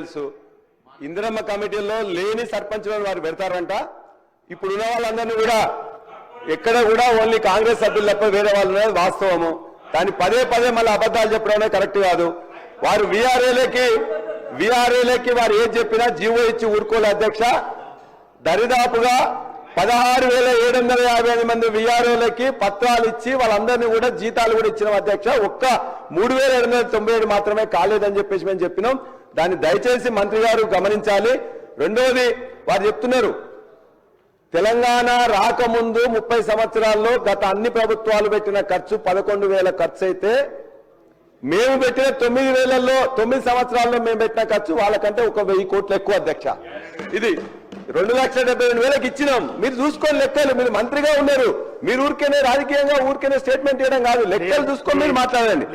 తెలుసు ఇందిరమ్మ కమిటీలో లేని సర్పంచులను వారు పెడతారంట ఇప్పుడున్న వాళ్ళందరినీ కూడా ఎక్కడ కూడా ఓన్లీ కాంగ్రెస్ సభ్యులు తప్ప వేరే వాళ్ళు ఉన్నది వాస్తవము కానీ పదే పదే మళ్ళీ అబద్ధాలు చెప్పడం కరెక్ట్ కాదు వారు విఆర్ఏలకి వారు ఏం చెప్పినా జీవో ఇచ్చి ఊరుకోలే అధ్యక్ష దరిదాపుగా 16,750 మంది విఆర్ఓలకి పత్రాలు ఇచ్చి వాళ్ళందరినీ కూడా జీతాలు కూడా ఇచ్చిన అధ్యక్ష ఒక్క 3,797 మాత్రమే కాలేదని చెప్పేసి మేము చెప్పినాం దాన్ని దయచేసి మంత్రి గారు గమనించాలి రెండోది వారు చెప్తున్నారు తెలంగాణ రాకముందు 30 సంవత్సరాల్లో గత అన్ని ప్రభుత్వాలు పెట్టిన ఖర్చు 11,000 ఖర్చు అయితే మేము పెట్టిన 9,000లో 9 సంవత్సరాల్లో మేము పెట్టిన ఖర్చు వాళ్ళకంటే ఒక 1,000 కోట్లు ఎక్కువ అధ్యక్ష ఇది 2,72,000 ఇచ్చినాం మీరు చూసుకొని లెక్కలు మీరు మంత్రిగా ఉన్నారు మీరు ఊరికేనే రాజకీయంగా ఊరికేనే స్టేట్మెంట్ ఇవ్వడం కాదు లెక్కలు చూసుకొని మీరు మాట్లాడండి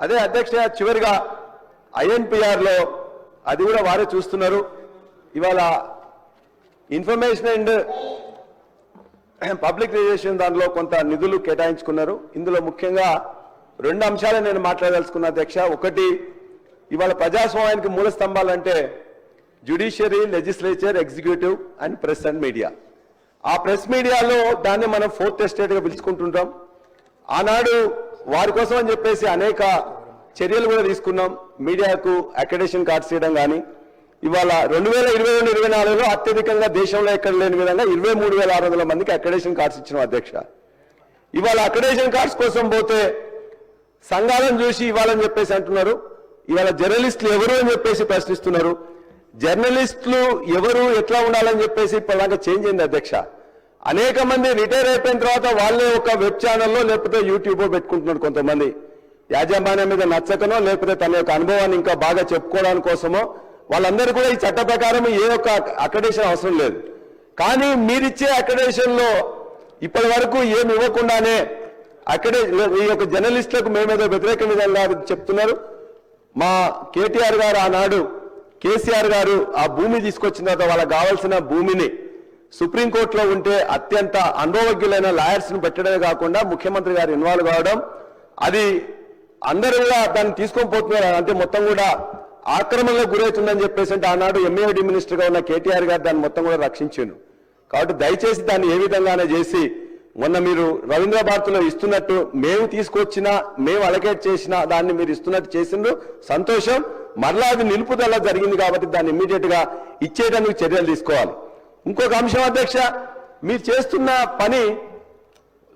అదే అధ్యక్ష చివరిగా INPR లో అది కూడా వారే చూస్తున్నారు ఇవాళ ఇన్ఫర్మేషన్ అండ్ పబ్లిక్ రిలేషన్ దానిలో కొంత నిధులు కేటాయించుకున్నారు ఇందులో ముఖ్యంగా 2 అంశాలు నేను మాట్లాడదలుచుకున్న అధ్యక్ష ఒకటి ఇవాళ ప్రజాస్వామ్యానికి మూల స్తంభాలంటే judiciary legislature executive and press and media ఆ ప్రెస్ మీడియాలో దాన్ని మనం 4th ఎస్టేట్గా పిలుచుకుంటుంటాం ఆనాడు వారి కోసం అని చెప్పేసి అనేక చర్యలు కూడా తీసుకున్నాం మీడియాకు అక్రెడిటేషన్ కార్డ్స్ ఇవ్వడం కానీ ఇవాళ 2022-24లో అత్యధికంగా దేశంలో ఎక్కడ లేని విధంగా 23,600 మందికి అక్రెడిటేషన్ కార్డ్స్ ఇచ్చిన అధ్యక్ష ఇవాళ అక్రెడిటేషన్ కార్డ్స్ కోసం పోతే సంఘాలను చూసి ఇవ్వాలని చెప్పేసి అంటున్నారు ఇవాళ జర్నలిస్టులు ఎవరు అని చెప్పేసి ప్రశ్నిస్తున్నారు జర్నలిస్టులు ఎవరు ఎట్లా ఉండాలని చెప్పేసి ఇప్పటిదాకా చేంజ్ అయింది అధ్యక్ష అనేక మంది రిటైర్ అయిపోయిన తర్వాత వాళ్ళే ఒక వెబ్ ఛానల్లో లేకపోతే యూట్యూబ్ పెట్టుకుంటున్నారు కొంతమంది యాజమాన్యం మీద నచ్చకనో లేకపోతే తన యొక్క అనుభవాన్ని ఇంకా బాగా చెప్పుకోవడానికి కోసమో వాళ్ళందరూ కూడా ఈ చట్ట ప్రకారం ఏ ఒక్క అక్రెడిటేషన్ అవసరం లేదు కానీ మీరిచ్చే అక్రెడిటేషన్ లో ఇప్పటి వరకు ఏమి ఇవ్వకుండానే ఈ యొక్క జర్నలిస్టులకు మేమేదో వ్యతిరేక విధంగా చెప్తున్నారు మా కేటీఆర్ గారు ఆనాడు కేసీఆర్ గారు ఆ భూమి తీసుకొచ్చిన తర్వాత వాళ్ళకి కావాల్సిన భూమిని సుప్రీంకోర్టులో ఉంటే అత్యంత అనుభవజ్ఞులైన లాయర్స్ ను పెట్టడమే కాకుండా ముఖ్యమంత్రి గారు ఇన్వాల్వ్ కావడం అది అందరూ కూడా దాన్ని తీసుకొని పోతున్నారు అంటే మొత్తం కూడా ఆక్రమణలకు గురవుతుందని చెప్పేసి అంటే ఆనాడు MAD మినిస్టర్ గా ఉన్న కేటీఆర్ గారు దాన్ని మొత్తం కూడా రక్షించారు కాబట్టి దయచేసి దాన్ని ఏ విధంగానే చేసి మొన్న మీరు రవీంద్ర భారతిలో ఇస్తున్నట్టు మేము తీసుకొచ్చినా మేము అలకేట్ చేసినా దాన్ని మీరు ఇస్తున్నట్టు చేసిండ్రు సంతోషం మరలా అది నిలుపుదల జరిగింది కాబట్టి దాన్ని ఇమ్మీడియట్ గా ఇచ్చేయడానికి చర్యలు తీసుకోవాలి ఇంకొక అంశం అధ్యక్ష మీరు చేస్తున్న పని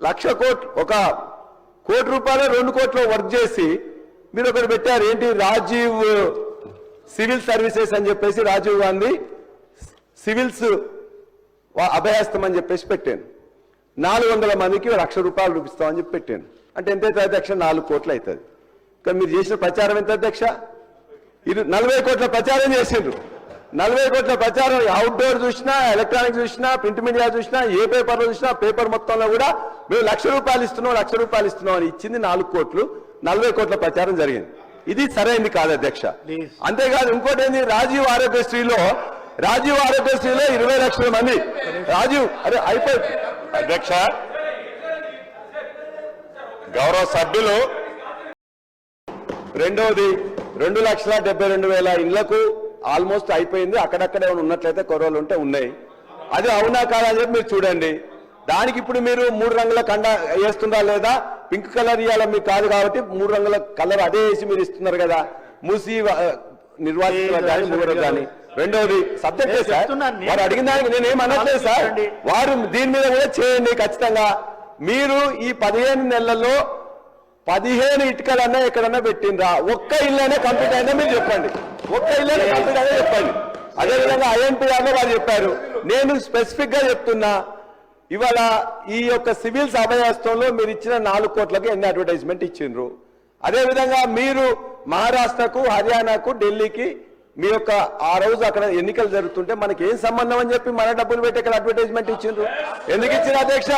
1,00,000 కోట్లు 1 కోటి రూపాయలు 2 కోట్లు వర్క్ చేసి మీరు ఒకటి పెట్టారు ఏంటి రాజీవ్ సివిల్ సర్వీసెస్ అని చెప్పేసి రాజీవ్ గాంధీ సివిల్స్ అభయహస్తం అని చెప్పేసి పెట్టాను 400 మందికి 1,00,000 రూపాయలు రూపిస్తామని చెప్పి పెట్టాను అంటే ఎంత అవుతుంది అధ్యక్ష 4 కోట్లు అవుతుంది కానీ మీరు చేసిన ప్రచారం ఎంత అధ్యక్ష 40 కోట్ల ప్రచారం చేసిండ్రు 40 కోట్ల ప్రచారం అవుట్డోర్ చూసినా ఎలక్ట్రానిక్ చూసినా ప్రింట్ మీడియా చూసినా ఏ పేపర్లో చూసినా పేపర్ మొత్తంలో కూడా మేము 1,00,000 రూపాయలు ఇస్తున్నాం 1,00,000 రూపాయలు ఇస్తున్నాం అని ఇచ్చింది 4 కోట్లు 40 కోట్ల ప్రచారం జరిగింది ఇది సరైంది కాదు అధ్యక్ష అంతేకాదు ఇంకోటి ఏంది రాజీవ్ ఆరోగ్యశ్రీలో 20 లక్షల మంది రాజీవ్ అరే అయిపోయి అధ్యక్ష గౌరవ సభ్యులు రెండోది 2,72,000 ఇళ్లకు ఆల్మోస్ట్ అయిపోయింది అక్కడక్కడే ఉన్నట్లయితే కొరవలు ఉంటే ఉన్నాయి అది అవునా కాదా అని చెప్పి మీరు చూడండి దానికి ఇప్పుడు మీరు 3 రంగుల కండ వేస్తుందా లేదా పింక్ కలర్ ఇవ్వాలా మీకు కాదు కాబట్టి 3 రంగుల కలర్ అదే వేసి మీరు ఇస్తున్నారు కదా మూసి నిర్వాసితులకు కానీ మూడోకి కానీ రెండోది సబ్జెక్టే సార్ వారు అడిగిన దానికి నేనేం అనట్లేదు సార్ వారు దీని మీద కూడా చేయండి ఖచ్చితంగా మీరు ఈ 15 నెలల్లో 15 ఇటుకలన్నా ఎక్కడన్నా పెట్టిండ్రా ఒక్క ఇల్లనే కంప్లీట్ అయినా మీరు చెప్పండి ఒక్క ఇల్లనే కంప్లీట్ అయినా చెప్పండి అదేవిధంగా INPR లో వారు చెప్పారు నేను స్పెసిఫిక్ గా చెప్తున్నా ఇవాళ ఈ యొక్క సివిల్స్ అభయహస్తంలో మీరు ఇచ్చిన 4 కోట్లకు ఎన్ని అడ్వర్టైజ్మెంట్ ఇచ్చిండ్రు అదేవిధంగా మీరు మహారాష్ట్రకు హర్యానాకు ఢిల్లీకి మీ యొక్క ఆ రోజు అక్కడ ఎన్నికలు జరుగుతుంటే మనకి ఏం సంబంధం అని చెప్పి మన డబ్బులు పెట్టి అక్కడ అడ్వర్టైజ్మెంట్ ఇచ్చిండ్రు ఎందుకు ఇచ్చిన అధ్యక్ష